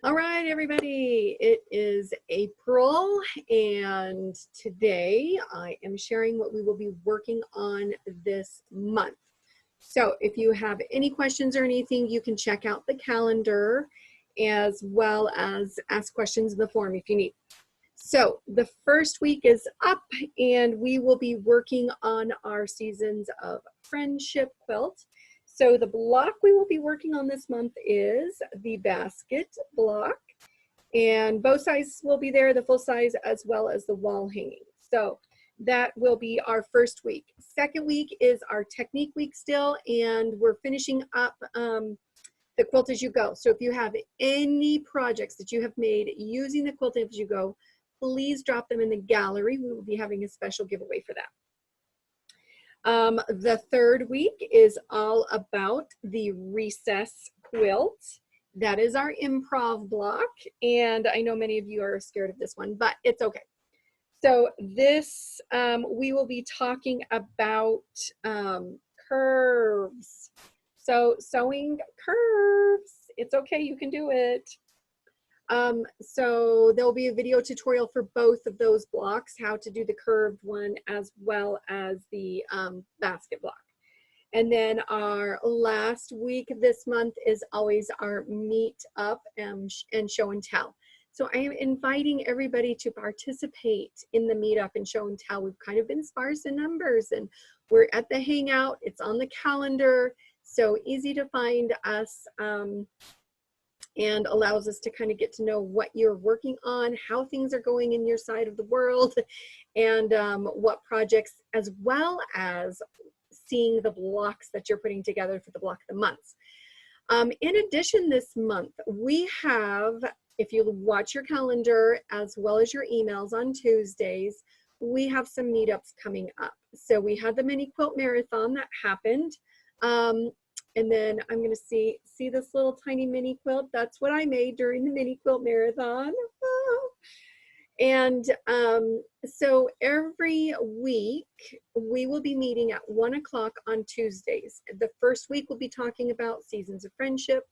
All right, everybody, it is April, and today I am sharing what we will be working on this month. So if you have any questions or anything, you can check out the calendar as well as ask questions in the forum if you need. So the first week is up, and we will be working on our Seasons of Friendship quilt. So the block we will be working on this month is the basket block, and both sizes will be there, the full size as well as the wall hanging. So that will be our first week. Second week is our technique week still, and we're finishing up the Quilt As You Go. So if you have any projects that you have made using the Quilt As You Go, please drop them in the gallery. We will be having a special giveaway for that. The third week is all about the recess quilt. That is our improv block, and I know many of you are scared of this one, but it's okay. So this, we will be talking about curves. So sewing curves, it's okay, you can do it. So there will be a video tutorial for both of those blocks, how to do the curved one as well as the basket block. And then our last week this month is always our meet up and show and tell. So I am inviting everybody to participate in the meetup and show and tell. We've kind of been sparse in numbers, and we're at the hangout. It's on the calendar, so easy to find us. And allows us to kind of get to know what you're working on, how things are going in your side of the world, and what projects, as well as seeing the blocks that you're putting together for the block of the months. In addition, this month, we have, if you watch your calendar as well as your emails on Tuesdays, we have some meetups coming up. So we had the mini quilt marathon that happened. And then I'm going to see this little tiny mini quilt. That's what I made during the mini quilt marathon. And so every week we will be meeting at 1 o'clock on Tuesdays. The first week we'll be talking about Seasons of Friendship.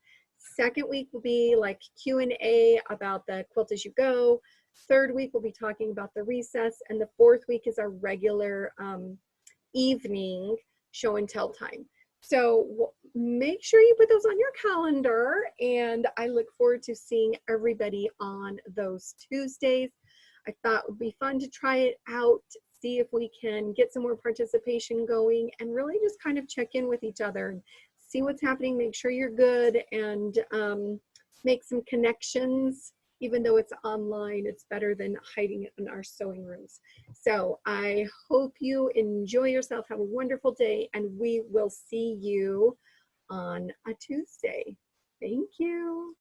Second week will be like Q&A about the Quilt As You Go. Third week we'll be talking about the recess. And the fourth week is our regular evening show and tell time. So make sure you put those on your calendar, and I look forward to seeing everybody on those Tuesdays. I thought it would be fun to try it out, see if we can get some more participation going, and really just kind of check in with each other and see what's happening, make sure you're good, and make some connections. Even though it's online, it's better than hiding it in our sewing rooms. So I hope you enjoy yourself, have a wonderful day, and we will see you on a Tuesday. Thank you.